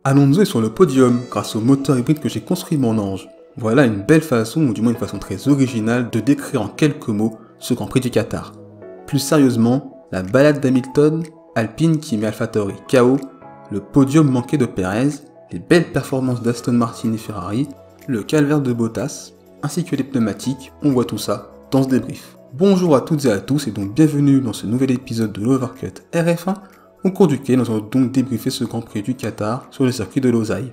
Alonso est sur le podium grâce au moteur hybride que j'ai construit mon ange. Voilà une belle façon, ou du moins une façon très originale, de décrire en quelques mots ce Grand Prix du Qatar. Plus sérieusement, la balade d'Hamilton, Alpine qui met AlphaTauri KO, le podium manqué de Perez, les belles performances d'Aston Martin et Ferrari, le calvaire de Bottas, ainsi que les pneumatiques, on voit tout ça dans ce débrief. Bonjour à toutes et à tous et donc bienvenue dans ce nouvel épisode de l'Overcut RF1, au cours duquel nous allons donc débriefer ce Grand Prix du Qatar sur le circuit de Losail.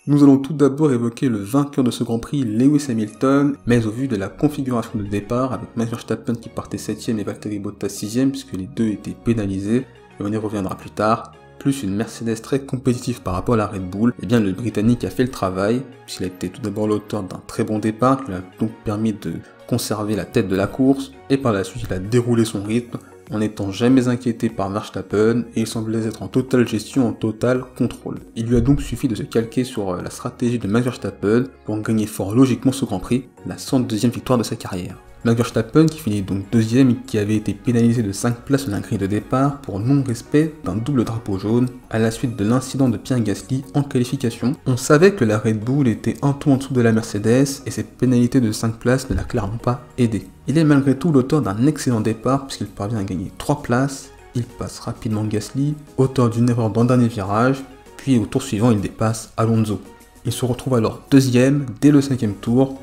Nous allons tout d'abord évoquer le vainqueur de ce Grand Prix, Lewis Hamilton, mais au vu de la configuration de départ, avec Max Verstappen qui partait 7ème et Valtteri Bottas 6ème, puisque les deux étaient pénalisés, et on y reviendra plus tard, plus une Mercedes très compétitive par rapport à la Red Bull, et bien le Britannique a fait le travail, puisqu'il a été tout d'abord l'auteur d'un très bon départ, qui lui a donc permis de conserver la tête de la course, et par la suite il a déroulé son rythme, en n'étant jamais inquiété par Verstappen, et il semblait être en totale gestion, en total contrôle. Il lui a donc suffi de se calquer sur la stratégie de Max Verstappen pour gagner fort logiquement ce Grand Prix, la 102e victoire de sa carrière. Max Verstappen qui finit donc deuxième et qui avait été pénalisé de 5 places sur la grille de départ pour non-respect d'un double drapeau jaune à la suite de l'incident de Pierre Gasly en qualification. On savait que la Red Bull était un tout en dessous de la Mercedes et cette pénalité de 5 places ne l'a clairement pas aidé. Il est malgré tout l'auteur d'un excellent départ puisqu'il parvient à gagner 3 places, il passe rapidement Gasly, auteur d'une erreur dans le dernier virage, puis au tour suivant il dépasse Alonso. Il se retrouve alors deuxième dès le 5e tour.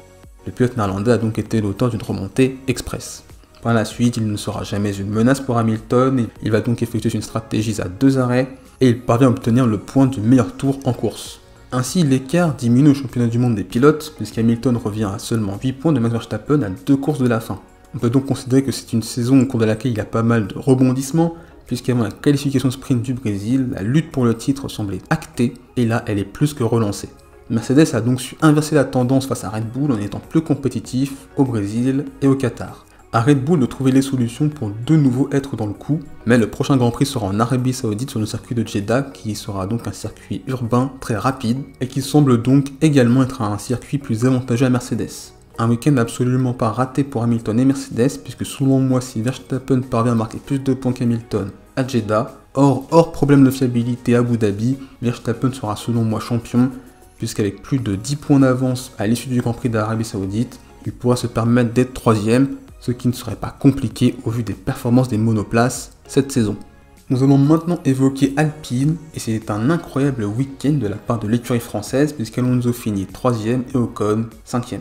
Le pilote néerlandais a donc été l'auteur d'une remontée express. Par la suite, il ne sera jamais une menace pour Hamilton, et il va donc effectuer une stratégie à 2 arrêts, et il parvient à obtenir le point du meilleur tour en course. Ainsi, l'écart diminue au championnat du monde des pilotes, puisqu'Hamilton revient à seulement 8 points de Max Verstappen à 2 courses de la fin. On peut donc considérer que c'est une saison au cours de laquelle il y a pas mal de rebondissements, puisqu'avant la qualification sprint du Brésil, la lutte pour le titre semblait actée, et là, elle est plus que relancée. Mercedes a donc su inverser la tendance face à Red Bull en étant plus compétitif au Brésil et au Qatar. À Red Bull de trouver les solutions pour de nouveau être dans le coup, mais le prochain Grand Prix sera en Arabie Saoudite sur le circuit de Jeddah qui sera donc un circuit urbain très rapide et qui semble donc également être un circuit plus avantageux à Mercedes. Un week-end absolument pas raté pour Hamilton et Mercedes puisque selon moi si Verstappen parvient à marquer plus de points qu'Hamilton à Jeddah, hors problème de fiabilité à Abu Dhabi, Verstappen sera selon moi champion puisqu'avec plus de 10 points d'avance à l'issue du Grand Prix d'Arabie Saoudite, il pourra se permettre d'être 3ème, ce qui ne serait pas compliqué au vu des performances des monoplaces cette saison. Nous allons maintenant évoquer Alpine, et c'est un incroyable week-end de la part de l'écurie française, puisqu'Alonso finit 3ème et Ocon 5ème.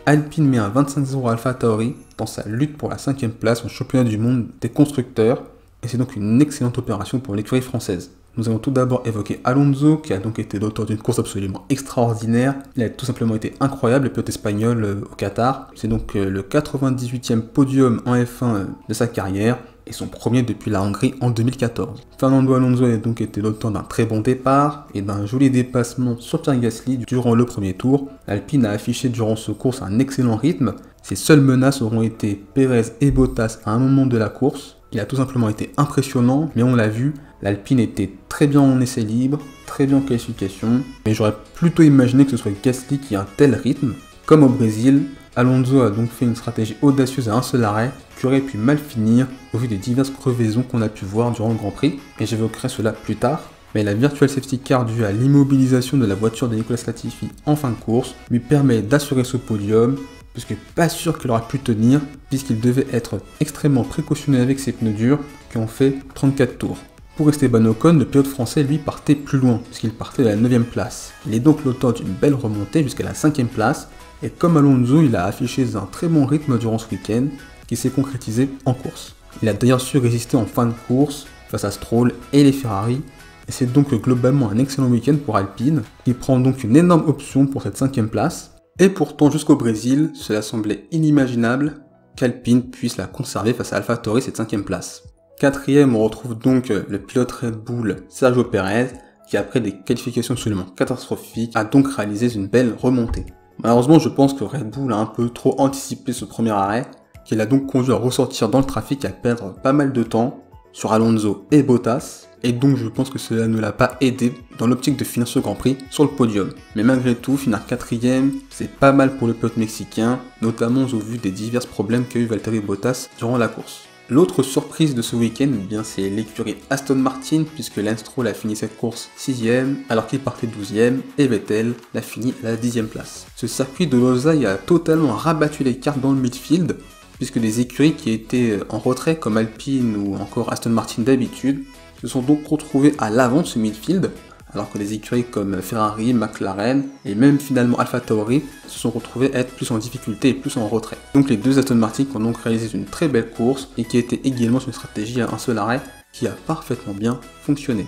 Alpine met un 25-0 à AlphaTauri dans sa lutte pour la 5ème place au championnat du monde des constructeurs, et c'est donc une excellente opération pour l'écurie française. Nous allons tout d'abord évoquer Alonso, qui a donc été l'auteur d'une course absolument extraordinaire. Il a tout simplement été incroyable, le pilote espagnol au Qatar. C'est donc le 98e podium en F1 de sa carrière, et son premier depuis la Hongrie en 2014. Fernando Alonso a donc été l'auteur d'un très bon départ, et d'un joli dépassement sur Pierre Gasly durant le premier tour. Alpine a affiché durant ce course un excellent rythme. Ses seules menaces auront été Perez et Bottas à un moment de la course. Il a tout simplement été impressionnant, mais on l'a vu, l'Alpine était très bien en essai libre, très bien en qualification, mais j'aurais plutôt imaginé que ce soit Gasly qui a un tel rythme. Comme au Brésil, Alonso a donc fait une stratégie audacieuse à un seul arrêt, qui aurait pu mal finir au vu des diverses crevaisons qu'on a pu voir durant le Grand Prix, et j'évoquerai cela plus tard. Mais la virtual safety car due à l'immobilisation de la voiture de Nicolas Latifi en fin de course lui permet d'assurer ce podium, puisque pas sûr qu'il aura pu tenir, puisqu'il devait être extrêmement précautionneux avec ses pneus durs qui ont fait 34 tours. Pour Esteban Ocon, le pilote français lui partait plus loin, puisqu'il partait de la 9ème place. Il est donc l'auteur d'une belle remontée jusqu'à la 5ème place, et comme Alonso, il a affiché un très bon rythme durant ce week-end, qui s'est concrétisé en course. Il a d'ailleurs su résister en fin de course face à Stroll et les Ferrari, et c'est donc globalement un excellent week-end pour Alpine, qui prend donc une énorme option pour cette 5ème place. Et pourtant, jusqu'au Brésil, cela semblait inimaginable qu'Alpine puisse la conserver face à AlphaTauri, cette 5ème place. 4ème, on retrouve donc le pilote Red Bull, Sergio Perez, qui après des qualifications absolument catastrophiques, a donc réalisé une belle remontée. Malheureusement, je pense que Red Bull a un peu trop anticipé ce premier arrêt, qui l'a donc conduit à ressortir dans le trafic et à perdre pas mal de temps sur Alonso et Bottas, et donc je pense que cela ne l'a pas aidé dans l'optique de finir ce Grand Prix sur le podium. Mais malgré tout, finir 4ème, c'est pas mal pour le pilote mexicain, notamment au vu des divers problèmes qu'a eu Valtteri Bottas durant la course. L'autre surprise de ce week-end, eh bien c'est l'écurie Aston Martin, puisque Lance Stroll a fini cette course 6ème, alors qu'il partait 12ème, et Vettel l'a fini à la 10ème place. Ce circuit de Losail a totalement rabattu les cartes dans le midfield, puisque des écuries qui étaient en retrait, comme Alpine ou encore Aston Martin d'habitude, se sont donc retrouvées à l'avant de ce midfield, alors que des écuries comme Ferrari, McLaren et même finalement AlphaTauri se sont retrouvées à être plus en difficulté et plus en retrait. Donc les deux Aston Martin qui ont donc réalisé une très belle course et qui était également sur une stratégie à un seul arrêt qui a parfaitement bien fonctionné.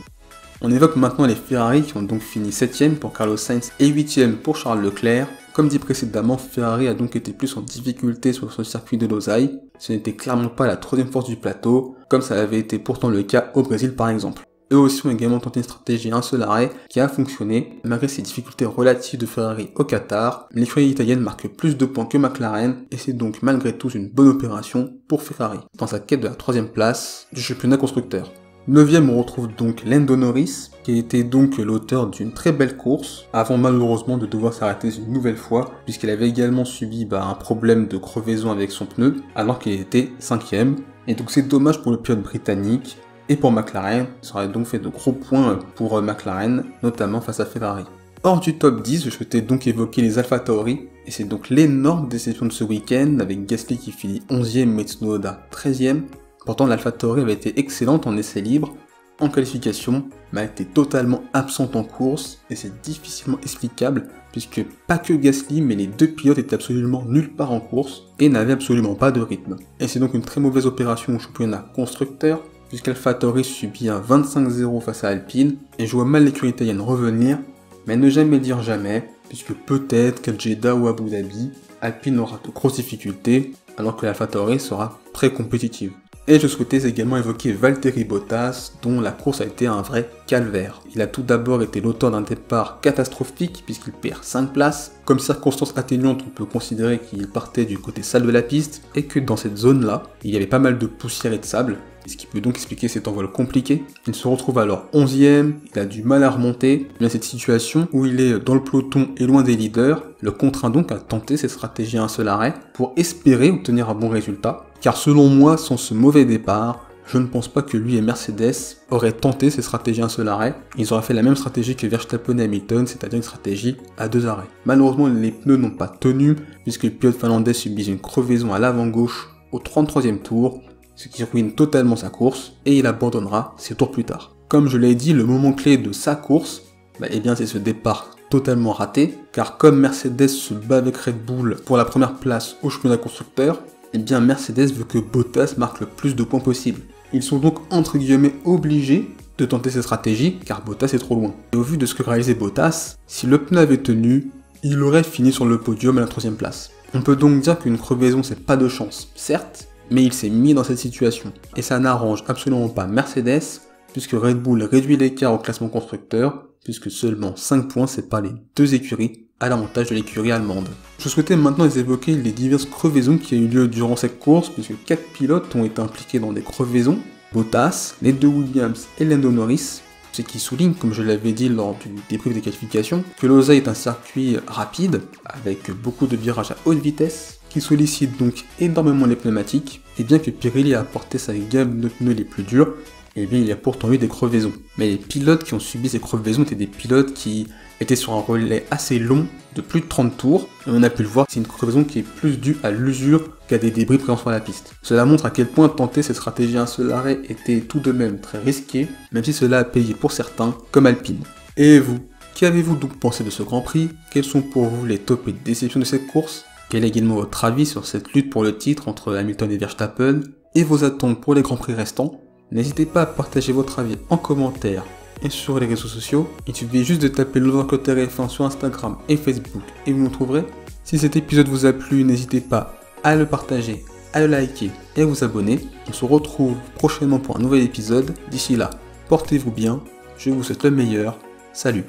On évoque maintenant les Ferrari qui ont donc fini 7ème pour Carlos Sainz et 8ème pour Charles Leclerc. Comme dit précédemment, Ferrari a donc été plus en difficulté sur ce circuit de Losail. Ce n'était clairement pas la troisième force du plateau, comme ça avait été pourtant le cas au Brésil par exemple. Eux aussi ont également tenté une stratégie à un seul arrêt qui a fonctionné. Malgré ces difficultés relatives de Ferrari au Qatar, l'écurie italienne marque plus de points que McLaren et c'est donc malgré tout une bonne opération pour Ferrari dans sa quête de la 3ème place du championnat constructeur. 9ème, on retrouve donc Lando Norris, qui était donc l'auteur d'une très belle course, avant malheureusement de devoir s'arrêter une nouvelle fois, puisqu'il avait également subi un problème de crevaison avec son pneu, alors qu'il était 5ème. Et donc c'est dommage pour le pilote britannique, et pour McLaren, ça aurait donc fait de gros points pour McLaren, notamment face à Ferrari. Hors du top 10, je souhaitais donc évoquer les AlphaTauri, et c'est donc l'énorme déception de ce week-end, avec Gasly qui finit 11ème et Tsunoda 13ème. Pourtant l'AlphaTauri avait été excellente en essai libre, en qualification, mais a été totalement absente en course, et c'est difficilement explicable, puisque pas que Gasly, mais les deux pilotes étaient absolument nulle part en course, et n'avaient absolument pas de rythme. Et c'est donc une très mauvaise opération au championnat constructeur, puisqu'AlphaTauri subit un 25-0 face à Alpine, et je vois mal l'écurie italienne revenir, mais ne jamais dire jamais, puisque peut-être qu'à Jeddah ou Abu Dhabi, Alpine aura de grosses difficultés, alors que l'AlphaTauri sera très compétitive. Et je souhaitais également évoquer Valtteri Bottas, dont la course a été un vrai calvaire. Il a tout d'abord été l'auteur d'un départ catastrophique, puisqu'il perd 5 places. Comme circonstance atténuante, on peut considérer qu'il partait du côté sale de la piste, et que dans cette zone-là, il y avait pas mal de poussière et de sable, ce qui peut donc expliquer cet envol compliqué. Il se retrouve alors 11ème, il a du mal à remonter, mais cette situation où il est dans le peloton et loin des leaders, le contraint donc à tenter cette stratégie à un seul arrêt, pour espérer obtenir un bon résultat. Car selon moi, sans ce mauvais départ, je ne pense pas que lui et Mercedes auraient tenté ces stratégies à un seul arrêt. Ils auraient fait la même stratégie que Verstappen et Hamilton, c'est-à-dire une stratégie à 2 arrêts. Malheureusement, les pneus n'ont pas tenu, puisque le pilote finlandais subit une crevaison à l'avant gauche au 33e tour, ce qui ruine totalement sa course, et il abandonnera 6 tours plus tard. Comme je l'ai dit, le moment clé de sa course, eh bien c'est ce départ totalement raté, car comme Mercedes se bat avec Red Bull pour la première place au championnat constructeur, eh bien Mercedes veut que Bottas marque le plus de points possible. Ils sont donc entre guillemets obligés de tenter cette stratégie, car Bottas est trop loin. Et au vu de ce que réalisait Bottas, si le pneu avait tenu, il aurait fini sur le podium à la 3ème place. On peut donc dire qu'une crevaison c'est pas de chance, certes, mais il s'est mis dans cette situation. Et ça n'arrange absolument pas Mercedes, puisque Red Bull réduit l'écart au classement constructeur, puisque seulement 5 points séparent les deux écuries, à l'avantage de l'écurie allemande. Je souhaitais maintenant évoquer les diverses crevaisons qui ont eu lieu durant cette course, puisque 4 pilotes ont été impliqués dans des crevaisons, Bottas, les deux Williams et Lando Norris, ce qui souligne, comme je l'avais dit lors du débrief des qualifications, que Losail est un circuit rapide, avec beaucoup de virages à haute vitesse, qui sollicite donc énormément les pneumatiques, et bien que Pirelli a apporté sa gamme de pneus les plus durs, et bien il y a pourtant eu des crevaisons. Mais les pilotes qui ont subi ces crevaisons étaient des pilotes qui étaient sur un relais assez long, de plus de 30 tours, et on a pu le voir, c'est une crevaison qui est plus due à l'usure qu'à des débris présents sur la piste. Cela montre à quel point tenter cette stratégie à un seul arrêt était tout de même très risqué, même si cela a payé pour certains, comme Alpine. Et vous, qu'avez-vous donc pensé de ce Grand Prix? Quels sont pour vous les tops et déceptions de cette course? Quel est également votre avis sur cette lutte pour le titre entre Hamilton et Verstappen, et vos attentes pour les Grands Prix restants? N'hésitez pas à partager votre avis en commentaire et sur les réseaux sociaux. Il suffit juste de taper l'Overcutter F1 sur Instagram et Facebook et vous me trouverez. Si cet épisode vous a plu, n'hésitez pas à le partager, à le liker et à vous abonner. On se retrouve prochainement pour un nouvel épisode. D'ici là, portez-vous bien, je vous souhaite le meilleur. Salut!